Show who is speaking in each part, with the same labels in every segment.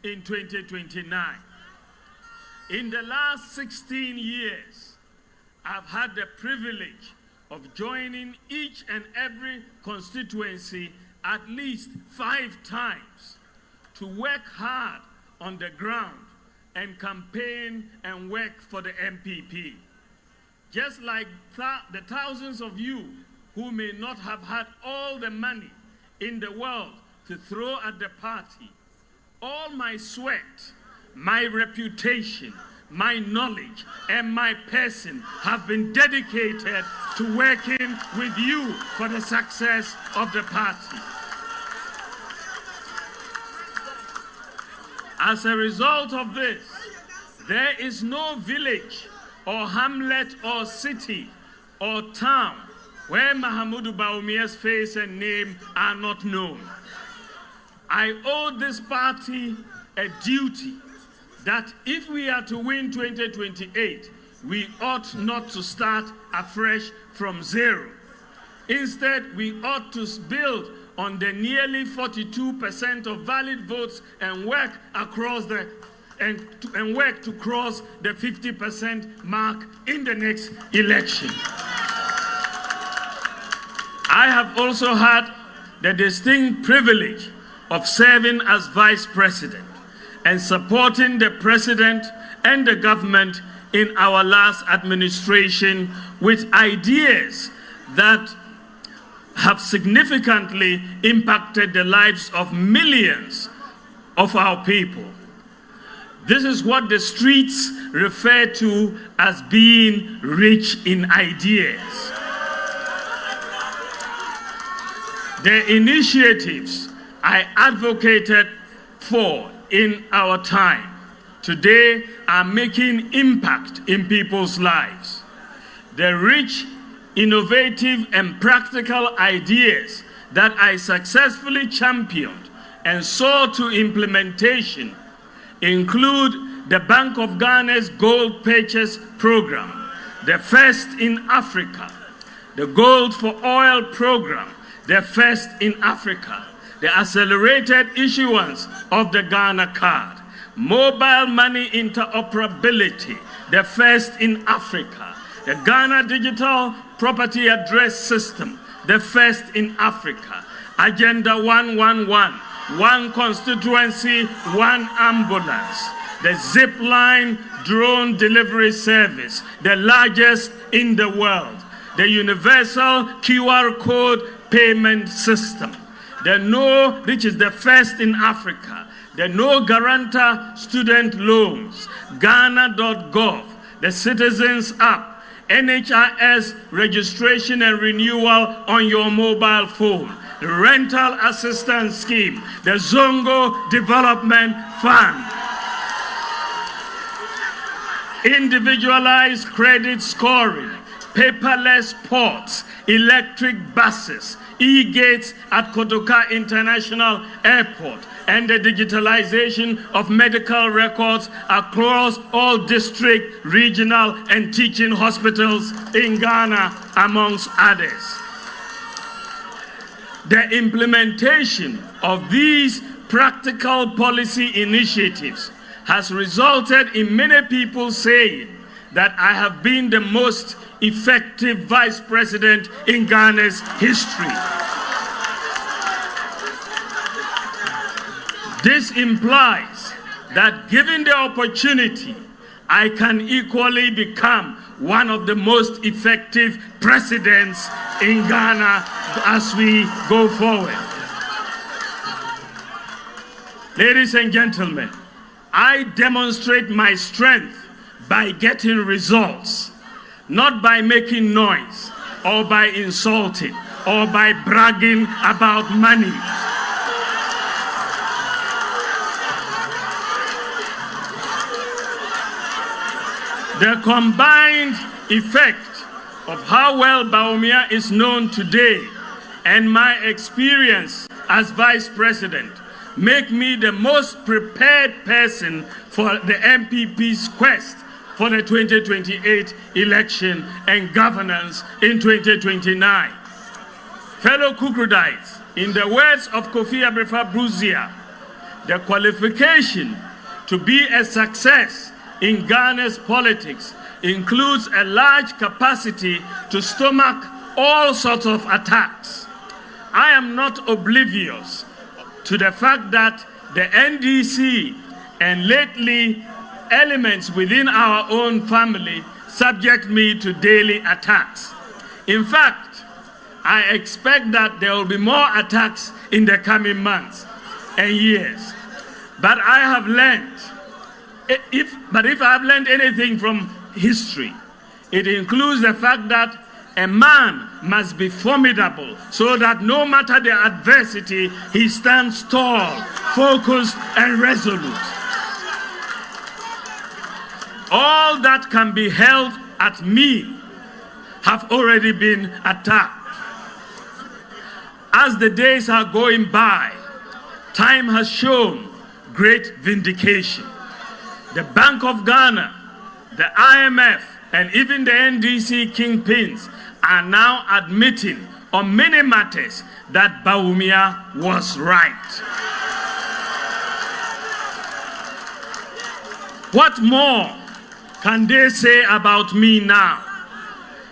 Speaker 1: in 2029. In the last 16 years, I've had the privilege of joining each and every constituency at least 5 times to work hard on the ground and campaign and work for the MPP. Just like the thousands of you who may not have had all the money in the world to throw at the party, all my sweat, my reputation, my knowledge, and my person have been dedicated to working with you for the success of the party. As a result of this, there is no village or hamlet or city or town where Mahamudu Bawumia's face and name are not known. I owe this party a duty that if we are to win 2028, we ought not to start afresh from zero. Instead, we ought to build on the nearly 42% of valid votes and work across the and work to cross the 50% mark in the next election. I have also had the distinct privilege of serving as Vice President and supporting the President and the government in our last administration with ideas that have significantly impacted the lives of millions of our people. This is what the streets refer to as being rich in ideas. The initiatives I advocated for in our time today are making impact in people's lives. The rich, innovative, and practical ideas that I successfully championed and saw to implementation include the Bank of Ghana's Gold Purchase Program, the first in Africa, the Gold for Oil Program, the first in Africa, the accelerated issuance of the Ghana card, mobile money interoperability, the first in Africa, the Ghana Digital Property Address System, the first in Africa, Agenda 111, one constituency, one ambulance, the Zipline drone delivery service, the largest in the world, the universal QR code payment system, the No, which is the first in Africa, the No Guarantor student loans, Ghana.gov, the Citizens app, NHIS registration and renewal on your mobile phone, the Rental Assistance Scheme, the Zongo Development Fund, individualized credit scoring, paperless ports, electric buses, e-gates at Kotoka International Airport, and the digitalization of medical records across all district, regional, and teaching hospitals in Ghana, amongst others. The implementation of these practical policy initiatives has resulted in many people saying that I have been the most effective vice president in Ghana's history. This implies that given the opportunity, I can equally become one of the most effective presidents in Ghana as we go forward. Ladies and gentlemen, I demonstrate my strength by getting results, not by making noise or by insulting or by bragging about money. The combined effect of how well Bawumia is known today and my experience as vice president make me the most prepared person for the MPP's quest for the 2028 election and governance in 2029. Fellow Kukudites, in the words of Kofi Abrefa Bruzia, The qualification to be a success in Ghana's politics includes a large capacity to stomach all sorts of attacks. I am not oblivious to the fact that the NDC and lately elements within our own family subject me to daily attacks. In fact, I expect that there will be more attacks in the coming months and years. But I have learned, if I have learned anything from history, it includes the fact that a man must be formidable so that no matter the adversity, he stands tall, focused, and resolute. All that can be held at me have already been attacked. As the days are going by, time has shown great vindication. The Bank of Ghana, the IMF, and even the NDC kingpins are now admitting on many matters that Bawumia was right. What more can they say about me now?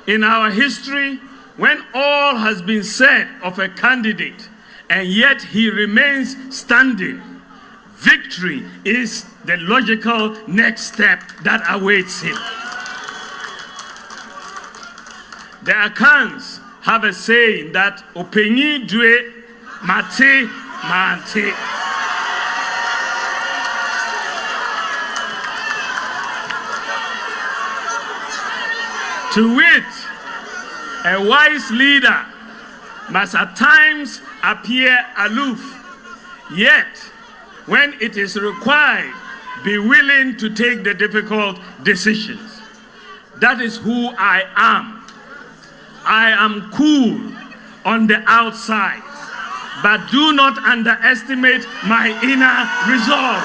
Speaker 1: In our history, when all has been said of a candidate and yet he remains standing, victory is the logical next step that awaits him. The Akans have a saying that Openyi due mate mate. To wit, a wise leader must at times appear aloof, yet when it is required, be willing to take the difficult decisions. That is who I am. I am cool on the outside, but do not underestimate my inner resolve.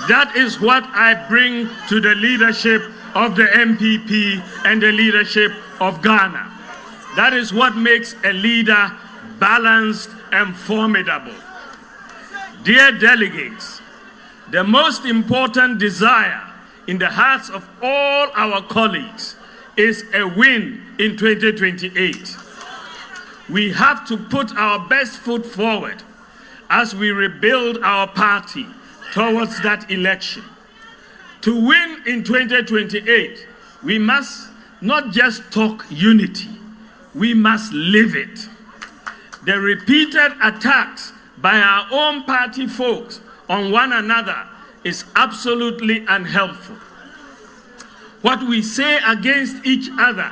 Speaker 1: That is what I bring to the leadership of the MPP and the leadership of Ghana. That is what makes a leader balanced and formidable. Dear delegates, the most important desire in the hearts of all our colleagues is a win in 2028. We have to put our best foot forward as we rebuild our party towards that election. To win in 2028, we must not just talk unity, we must live it. The repeated attacks by our own party folks on one another is absolutely unhelpful. What we say against each other,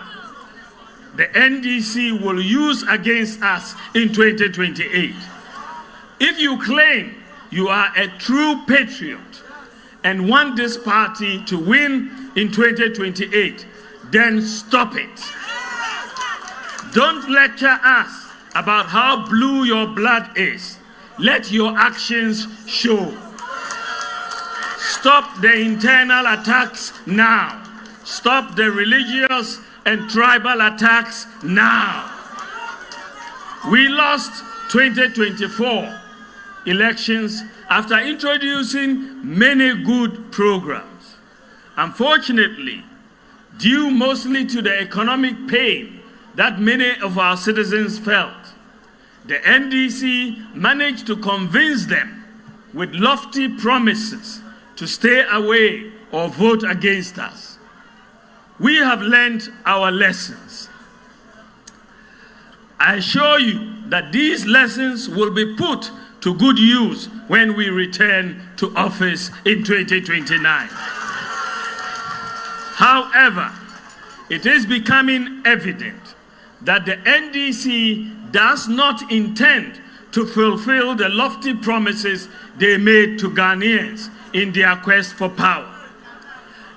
Speaker 1: the NDC will use against us in 2028. If you claim you are a true patriot and want this party to win in 2028, then stop it. Don't lecture us about how blue your blood is. Let your actions show. Stop the internal attacks now. Stop the religious and tribal attacks now. We lost 2024 elections after introducing many good programs. Unfortunately, due mostly to the economic pain that many of our citizens felt, the NDC managed to convince them with lofty promises to stay away or vote against us. We have learned our lessons. I assure you that these lessons will be put to good use when we return to office in 2029. However, it is becoming evident that the NDC does not intend to fulfill the lofty promises they made to Ghanaians in their quest for power.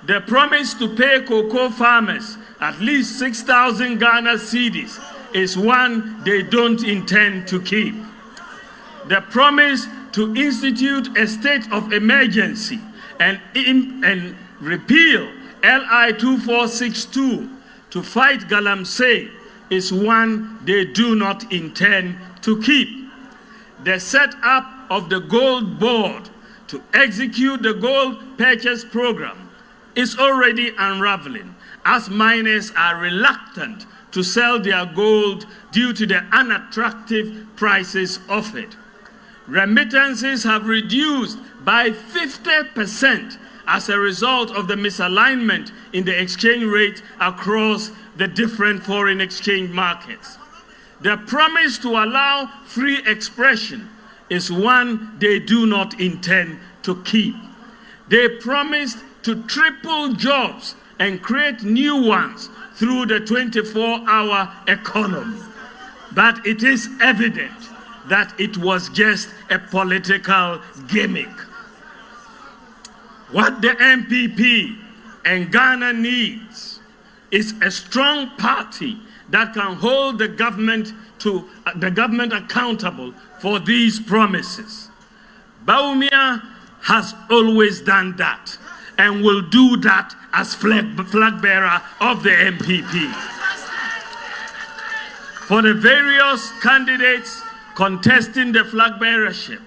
Speaker 1: The promise to pay cocoa farmers at least 6,000 Ghana cedis is one they don't intend to keep. The promise to institute a state of emergency and repeal LI 2462 to fight galamsey is one they do not intend to keep. The setup of the gold board to execute the gold purchase program is already unraveling, as miners are reluctant to sell their gold due to the unattractive prices of it. Remittances have reduced by 50% as a result of the misalignment in the exchange rate across the different foreign exchange markets. The promise to allow free expression is one they do not intend to keep. They promised to triple jobs and create new ones through the 24-hour economy. But it is evident that it was just a political gimmick. What the MPP and Ghana needs is a strong party that can hold the government accountable for these promises. Bawumia has always done that and will do that as flag bearer of the MPP. For the various candidates contesting the flag bearership,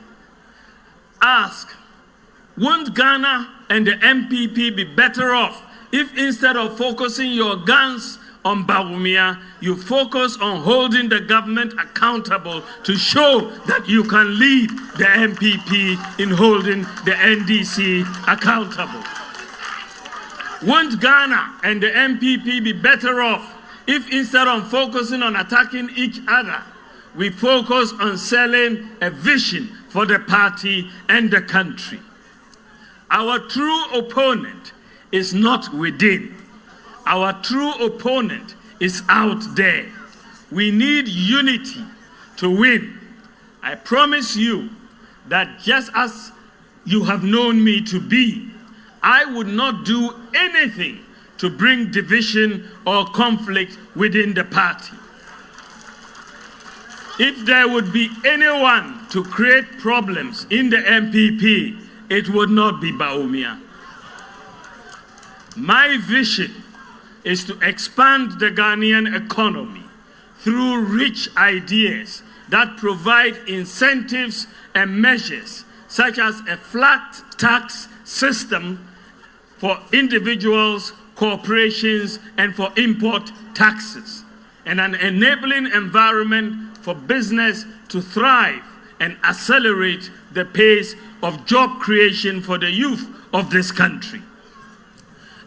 Speaker 1: ask, won't Ghana and the MPP be better off if instead of focusing your guns on Bawumia, you focus on holding the government accountable to show that you can lead the MPP in holding the NDC accountable? Won't Ghana and the MPP be better off if instead of focusing on attacking each other, we focus on selling a vision for the party and the country? Our true opponent is not within. Our true opponent is out there. We need unity to win. I promise you that just as you have known me to be, I would not do anything to bring division or conflict within the party. If there would be anyone to create problems in the MPP, it would not be Bawumia. My vision is to expand the Ghanaian economy through rich ideas that provide incentives and measures such as a flat tax system for individuals, corporations, and for import taxes, and an enabling environment for business to thrive and accelerate the pace of job creation for the youth of this country.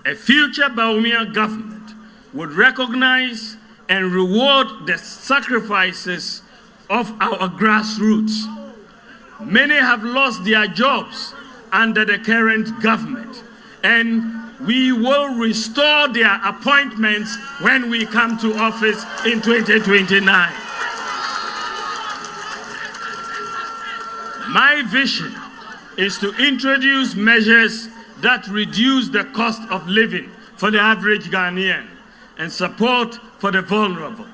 Speaker 1: A future Bawumia government would recognize and reward the sacrifices of our grassroots. Many have lost their jobs under the current government, and we will restore their appointments when we come to office in 2029. My vision is to introduce measures that reduce the cost of living for the average Ghanaian and support for the vulnerable.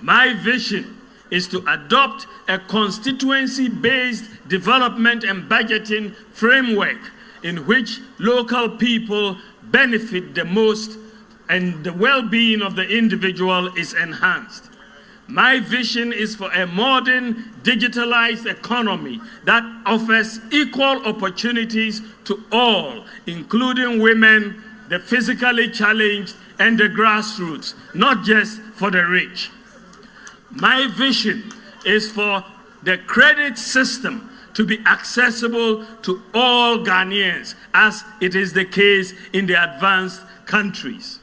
Speaker 1: My vision is to adopt a constituency-based development and budgeting framework in which local people benefit the most and the well-being of the individual is enhanced. My vision is for a modern, digitalized economy that offers equal opportunities to all, including women, the physically challenged, and the grassroots, not just for the rich. My vision is for the credit system to be accessible to all Ghanaians, as it is the case in the advanced countries.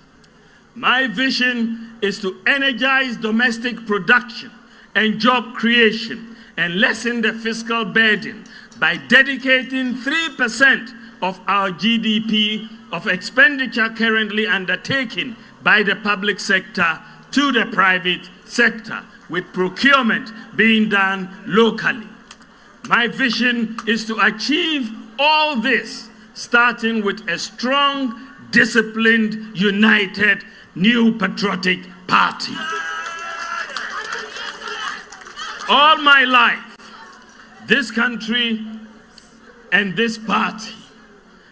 Speaker 1: My vision is to energize domestic production and job creation and lessen the fiscal burden by dedicating 3% of our GDP of expenditure currently undertaken by the public sector to the private sector, with procurement being done locally. My vision is to achieve all this, starting with a strong, disciplined, united, new patriotic party. All my life, this country and this party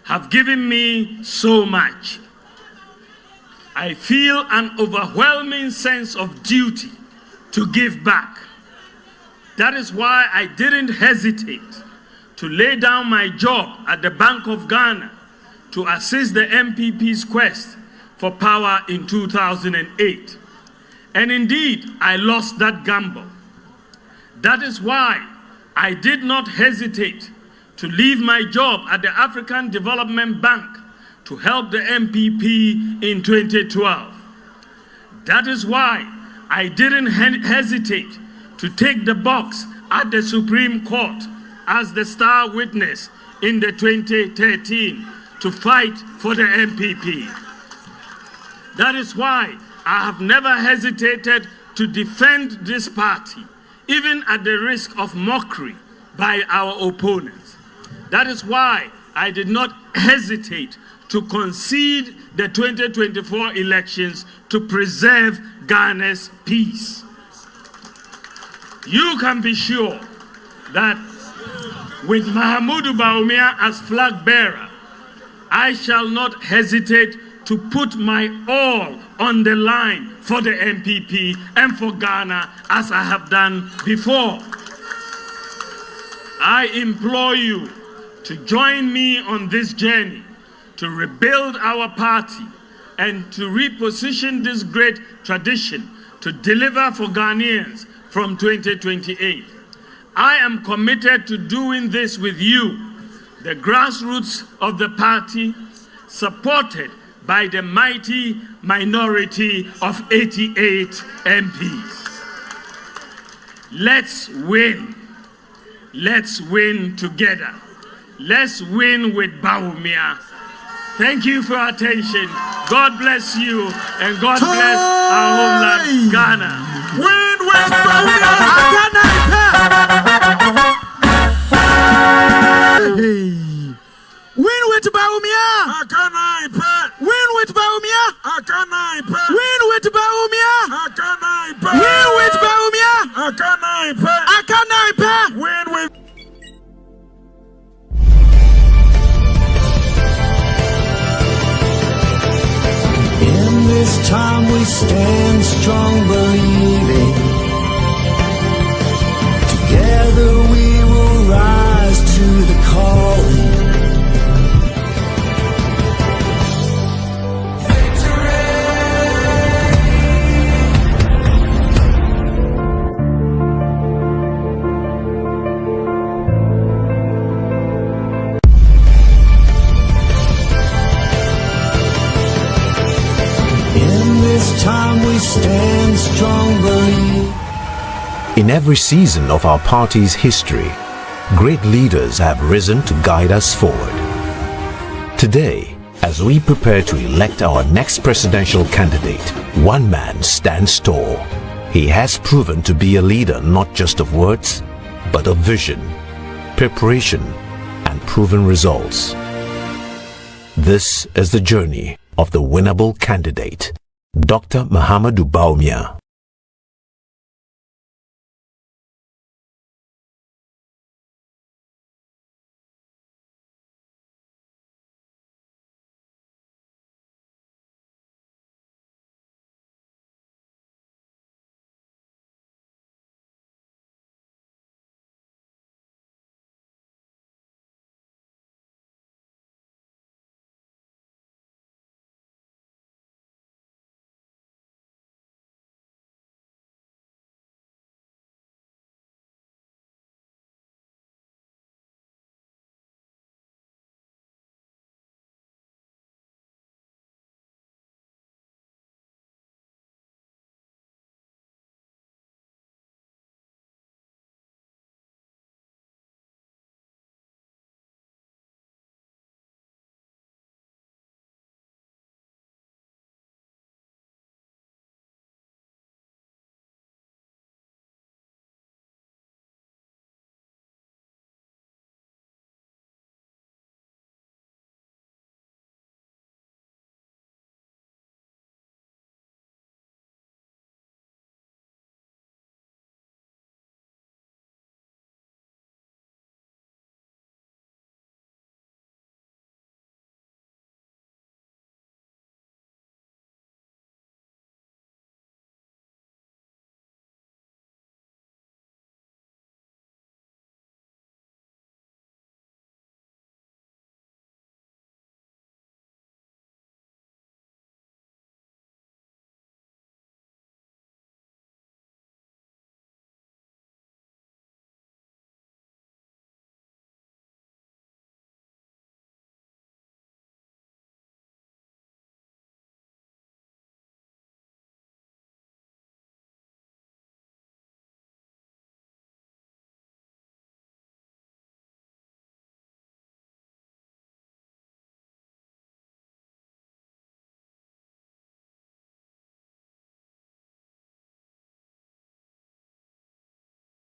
Speaker 1: have given me so much. I feel an overwhelming sense of duty to give back. That is why I didn't hesitate to lay down my job at the Bank of Ghana to assist the MPP's quest for power in 2008. And indeed, I lost that gamble. That is why I did not hesitate to leave my job at the African Development Bank to help the MPP in 2012. That is why I didn't hesitate to take the box at the Supreme Court as the star witness in the 2013 to fight for the MPP. That is why I have never hesitated to defend this party, even at the risk of mockery by our opponents. That is why I did not hesitate to concede the 2024 elections to preserve Ghana's peace. You can be sure that with Mahamudu Bawumia as flag bearer, I shall not hesitate to put my all on the line for the MPP and for Ghana as I have done before. I implore you to join me on this journey to rebuild our party and to reposition this great tradition to deliver for Ghanaians from 2028. I am committed to doing this with you, the grassroots of the party, supported by the mighty minority of 88 MPs. Let's win. Let's win together. Let's win with Bawumia. Thank you for your attention. God bless you and God bless our homeland, Ghana.
Speaker 2: Win with Bawumia. Win with Bawumia. Win with Bawumia. Win with Bawumia. Win with Bawumia. Win with
Speaker 3: This time we stand strong, believing together we will rise to the calling. Time we stand strong, believe.
Speaker 4: In every season of our party's history, great leaders have risen to guide us forward. Today, as we prepare to elect our next presidential candidate, one man stands tall. He has proven to be a leader not just of words, but of vision, preparation, and proven results. This is the journey of the winnable candidate, Dr. Mahamudu Bawumia.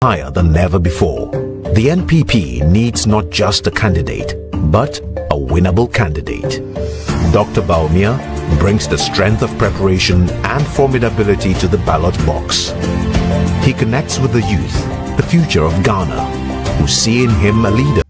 Speaker 4: higher than ever before. The NPP needs not just a candidate, but a winnable candidate. Dr. Bawumia brings the strength of preparation and formidability to the ballot box. He connects with the youth, the future of Ghana, who see in him a leader